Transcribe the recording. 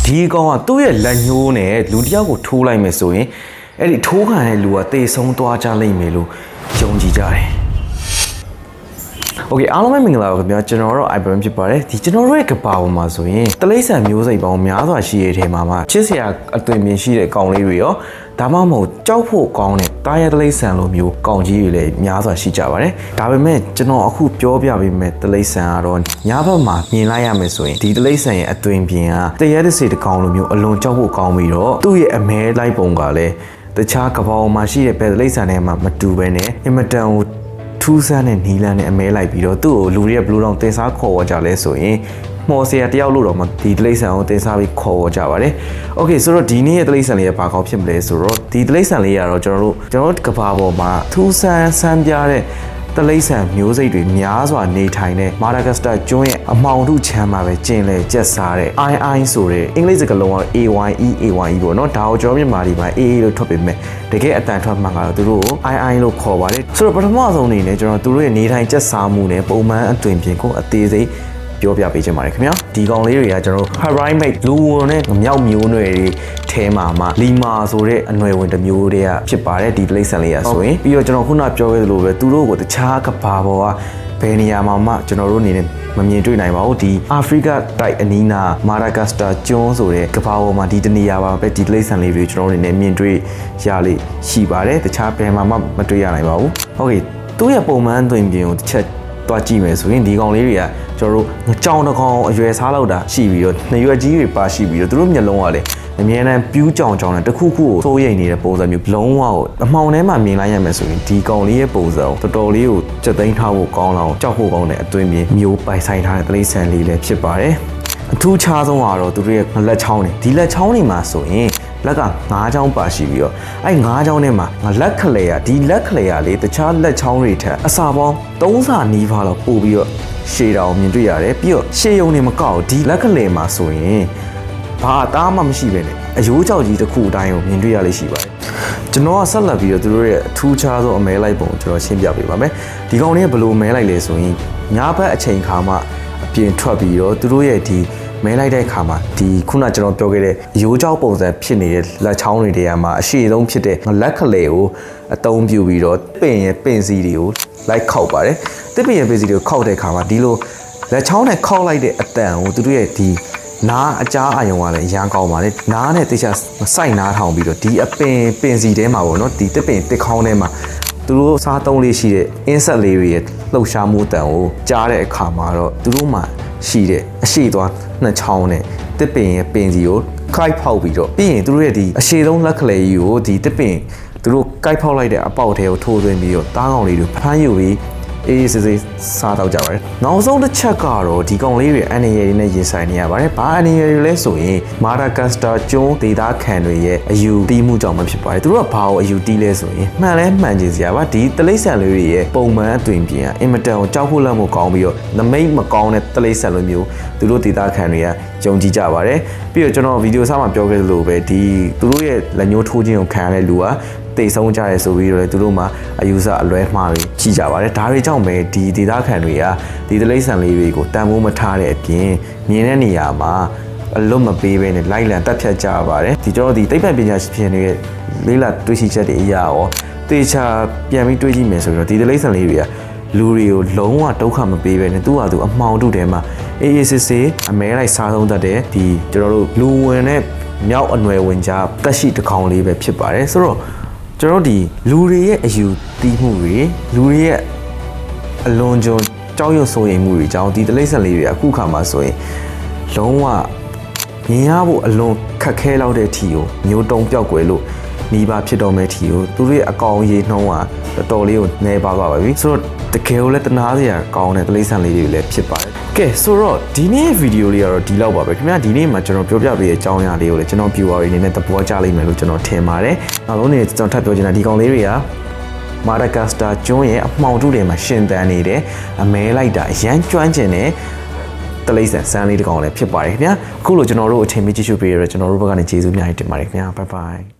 ဒီကောင်ကသူ့ရဲ့လက်ညှိုးနဲ့လူတစ်ယောက်ကိုထိုးလိုက်မယ်ဆိုရင်အဲ့ဒီထိုးခံတဲ့လူကတေဆုံးသွားကြလိမ့်မယ်လို့ယုံကြည်ကြတယ်โอเคအားလုံးပဲမင်္ဂလာပါခင်ဗျာကျွန်တော်တို့ Ibrahim ဖြစ်ပါတယ်ဒီကျွန်တော်တို့ရဲ့ကဘာပေါ်မှာဆိုရင်တလိမ့်ဆန်မျိုးစိတ်ပေါင်းများစွာရှိရတဲ့ထဲမှာချစ်စရာအသွင်ပြင်ရှိတဲ့ကောင်လေးတွေရောဒါမှမဟုတ်ကြောက်ဖို့ကောင်းတဲ့တားရတလိမ့်ဆန်လိုမျိုးကောင်ကြီးတွေလည်းများစွာရှိကြပါတယ်ဒါပေမဲ့ကျွန်တော်အခုပြောပြပေးမယ်တလိမ့်ဆန်ကတော့ညဘက်မှာမြင်လိုက်ရမယ်ဆိုရင်ဒီတလိမ့်ဆန်ရဲ့အသွင်ပြင်ကတရတဲ့စေတကောင်လိုမျိုးအလွန်ကြောက်ဖို့ကောင်းပြီးတော့သူ့ရဲ့အမဲလိုက်ပုံကလည်းတခြားကဘာပေါ်မှာရှိတဲ့ဘယ်တလိမ့်ဆန်တွေမှမတူဘဲနဲ့အင်မတန်ကိုထူးဆန်းတဲ့နီလန်းနဲ့အမဲလိုက်ပြီးတော့သူ့ကိုလူတွေကဘလူးတောင်တင်စားခေါ်ဝေါ်ကြလဲဆိုရင်မော်ဆရာတယောက်လို့တော့ဒီတလိမ့်ဆန်ကိုတင်စားပြီးခေါ်ဝေါ်ကြပါတယ်။ Okay ဆိုတော့ဒီနေ့ရဲ့တလိမ့်ဆန်လေးကဘာကောင်းဖြစ်မလဲဆိုတော့ဒီတလိမ့်ဆန်လေးကတော့ကျွန်တော်တို့ကဘာပေါ်မှာထူးဆန်းပြတဲ့တလိမ့်ဆန်မျိုးစိတ်တွေများစွာနေထိုင်တဲ့မာဒါဂတ်စတာကျွန်းရဲ့အမှောင်ထုချမ်းမှာပဲကျင်လေကျက်စားတဲ့ II ဆိုတဲ့အင်္ဂလိပ်စကားလုံးက AYE ပေါ့နော်ဒါကိုကျွန်တော်မြန်မာပြည်မှာ AA လို့ထွက်ပေမဲ့တကယ်အတန်ထွက်မှကတော့သူတို့ကို II လို့ခေါ်ပါတယ်ဆိုတော့ပထမဆုံးအနေနဲ့ကျွန်တော်တို့ရဲ့နေထိုင်ကျက်စားမှုနဲ့ပုံမှန်အသွင်ပြင်ကိုအသေးစိတ်ပြောပြပေးချင်ပါတယ်ခင်ဗျာဒီကောင်လေးတွေကကျွန်တော်တို့ Harimate လူဝင်နဲ့မြောက်မျိုးနွယ်တွေထဲမှာလီမာဆိုတဲ့အနွယ်ဝင်တစ်မျိုးတည်းဖြစ်ပါတယ်ဒီ place လေးရဆိုရင်ပြီးတော့ကျွန်တော်ခုနပြောခဲ့သလိုပဲသူတို့ကိုတခြားကဘာပေါ်ကဘယ်နေရာမှာကျွန်တော်တို့အနေနဲ့မမြင်တွေ့နိုင်ပါဘူးဒီအာဖရိကတိုက်အနီးနားမာဒါဂတ်စတာကျွန်းဆိုတဲ့ကဘာပေါ်မှာဒီတနေရာပါပဲဒီ place လေးတွေကျွန်တော်တို့အနေနဲ့မြင်တွေ့ရလေရှိပါတယ်တခြားဘယ်မှာမှမတွေ့ရနိုင်ပါဘူးဟုတ်ကဲ့သူ့ရဲ့ပုံမှန်သွင်ပြင်ကိုတစ်ချက်တွားကြည့်မယ်ဆိုရင်ဒီကောင်လေးတွေကကျွန်တော်တို့ကြောင်တစ်ကောင်အရွယ်စားလောက်တာရှိပြီးတော့နှစ်ရွက်ကြီးတွေပါရှိပြီးတော့သူတို့မျက်လုံးကလည်းအမြဲတမ်းပြူးကြောင်နဲ့တစ်ခုခုကိုစိုးရိမ်နေတဲ့ပုံစံမျိုးလုံးဝကိုအမှောင်ထဲမှာမြင်လိုက်ရမယ်ဆိုရင်ဒီကောင်လေးရဲ့ပုံစံတော်တော်လေးကိုစက်သိမ်းထားဖို့ကောင်းလောက်ကြောက်ဖို့ကောင်းတဲ့အတွင်းမြေမျိုးပိုင်ဆိုင်ထားတဲ့တလိမ့်ဆန်လေးလည်းဖြစ်ပါတယ်အထူးခြားဆုံးကတော့သူတို့ရဲ့လက်ချောင်းတွေဒီလက်ချောင်းတွေမှာဆိုရင်လက်က9ချောင်းပါရှိပြီးတော့အဲ့9ချောင်းထဲမှာလက်ခလေဒီလက်ခလေလေးတခြားလက်ချောင်းတွေထက်အစာပေါင်း3စာနီးပါးလောက်ပို့ပြီးတော့ရှေ့တောင်မြင်တွေ့ရတယ်ပြီးတော့ရှေ့ယုံနေမကောက်ဒီလက်ခလေမှာဆိုရင်ဘာအသားမှမရှိပဲနဲ့အယိုးကြောက်ကြီးတစ်ခုအတိုင်းကိုမြင်တွေ့ရလိမ့်ရှိပါတယ်ကျွန်တော်ကဆက်လက်ပြီးတော့သူတို့ရဲ့အထူးခြားဆုံးအမဲလိုက်ပုံကိုကျွန်တော်ရှင်းပြပေးပါမယ်ဒီကောင်လေးကဘယ်လိုမဲလိုက်လဲဆိုရင်ညဘက်အချိန်ခါမှအပြင်ထွက်ပြီးတော့သူတို့ရဲ့ဒီမဲလိုက်တဲ့အခါမှာဒီခုနကျွန်တော်ပြောခဲ့တဲ့ရိုးကြောက်ပုံစံဖြစ်နေတဲ့လက်ချောင်းတွေထဲမှာအရှိဆုံးဖြစ်တဲ့လက်ခလေကိုအသုံးပြုပြီးတော့ပင်ရဲ့ပင်စီတွေကိုလိုက်ခောက်ပါတယ်တစ်ပင်ရဲ့ပင်စီတွေကိုခောက်တဲ့အခါမှာဒီလိုလက်ချောင်းနဲ့ခောက်လိုက်တဲ့အတန်ကိုသူတို့ရဲ့ဒီနားအကြားအယုံကလည်းရမ်းကောင်းပါလေနားနဲ့တိကျစိုက်နားထောင်ပြီးတော့ဒီအပင်စီထဲမှာပေါ့နော်ဒီတစ်ပင်တစ်ခေါင်းထဲမှာသူတို့စားသုံးလေးရှိတဲ့အင်းဆက်လေးတွေရဲ့လှုပ်ရှားမှုတန်ကိုကြားတဲ့အခါမှာတော့သူတို့မှရှိတဲ့အရှိသွားနှစ်ချောင်းနဲ့တစ်ပင်ရဲ့ပင်စီကိုကိုက်ဖောက်ပြီးတော့ပြီးရင်သူတို့ရဲ့ဒီအရှိဆုံးလက်ခလေကြီးကိုဒီတစ်ပင်သူတို့ကိုက်ဖောက်လိုက်တဲ့အပေါက်ထဲကိုထိုးသွင်းပြီးတော့တားကောင်လေးတွေဖမ်းယူပြီးအေးစစ်စစ်စားတော့ကြပါတယ်နောက်ဆုံးတစ်ချက်ကတော့ဒီကောင်လေးတွေအန်နီရယ်တွေနဲ့ရင်ဆိုင်နေရပါတယ်ဘာအန်နီရယ်တွေလဲဆိုရင်မာဒါဂတ်စတာကျွန်းဒေသခံတွေရဲ့အယူတီးမှုကြောင့်မဖြစ်ပါတယ်သူတို့ကဘာကိုအယူတီးလဲဆိုရင်မှန်လဲမှန်ကြစရာပါဒီတလိမ့်ဆန်လေးတွေရဲ့ပုံမှန်အသွင်ပြင်ကအင်မတန်ကိုကြောက်ဖို့လက်မှုကောင်းပြီးတော့နမိတ်မကောင်းတဲ့တလိမ့်ဆန်လိုမျိုးသူတို့ဒေသခံတွေကယုံကြည်ကြပါတယ်ပြီးတော့ကျွန်တော်ဗီဒီယိုစမှာပြောခဲ့သလိုပဲဒီသူတို့ရဲ့လက်ညှိုးထိုးခြင်းကိုခံရတဲ့လူကတေဆုံးကြရဲဆိုပြီးတော့သူတို့မှာအယူဆအလွဲမှားတွေရှိကြပါတယ်ဒါတွေကြောင့်ပဲဒီဒေသခံတွေကဒီတလိမ့်ဆန်လေးတွေကိုတန်ဖိုးမထားတဲ့အပြင်မြင်တဲ့နေရာမှာအလွတ်မပေးဘဲနဲ့လိုက်လံတက်ဖြတ်ကြပါတယ်ဒီကျွန်တော်ဒီသိပ္ပံပညာရှင်တွေရဲ့လေးလာတွေးရှိချက်တွေအရာရောတေချာပြန်ပြီးတွေးကြည့်မယ်ဆိုတော့ဒီတလိမ့်ဆန်လေးတွေကလူတွေကိုလုံးဝဒုက္ခမပေးဘဲနဲ့သူ့ဟာသူအမှောင်ထုထဲမှာအေးအေးဆေးဆေးအမဲလိုက်စားဆုံးတတ်တဲ့ဒီကျွန်တော်တို့လူဝင်နဲ့မြောက်အနွယ်ဝင်ကြားတက်ရှိတစ်ကောင်လေးပဲဖြစ်ပါတယ်ဆိုတော့ကျွန်တော်ဒီလူတွေရဲ့အယူတီးမှုတွေလူတွေရဲ့အလွန်ကျွံကြောက်ရွံ့စိုးရိမ်မှုတွေကြောင့်ဒီတလိမ့်ဆန်လေးတွေအခုခါမှာဆိုရင်လုံးဝမြင်ရဖို့အလွန်ခက်ခဲလောက်တဲ့အထီကိုမျိုးတုံးပြောက်ွယ်လို့နှီးပါဖြစ်တော့မဲ့ထီကိုသူတို့ရဲ့အကောင်ရေးနှုံးကတော်တော်လေးကိုနှဲပါပါပြီဆိုတော့တကယ်ကိုလည်းတနာစရာကောင်းတဲ့တလိမ့်ဆန်လေးတွေလည်းဖြစ်ပါတယ်ကဲဆိုတော့ဒီနေ့ဗီဒီယိုလေးကတော့ဒီလောက်ပါပဲခင်ဗျာဒီနေ့မှာကျွန်တော်ပြောပြပေးတဲ့အကြောင်းအရာလေးကိုလည်းကျွန်တော် viewer တွေအနေနဲ့သဘောကျလိမ့်မယ်လို့ကျွန်တော်ထင်ပါတယ်နောက်ဆုံးအနေနဲ့ကျွန်တော်ထပ်ပြောချင်တာဒီကောင်လေးတွေကမာဒါဂတ်စတာကျွန်းရဲ့အမှောင်ထုတွေမှာရှင်သန်နေတယ်အမဲလိုက်တာအရန်ကျွမ်းကျင်တဲ့တလိမ့်ဆန်စမ်းလေးတစ်ကောင်လည်းဖြစ်ပါတယ်ခင်ဗျာအခုလိုကျွန်တော်တို့အချိန်မီကြည့်ရှုပေးရတော့ကျွန်တော်တို့ဘက်ကနေကျေးဇူးများတင်ပါတယ်ခင်ဗျာ bye bye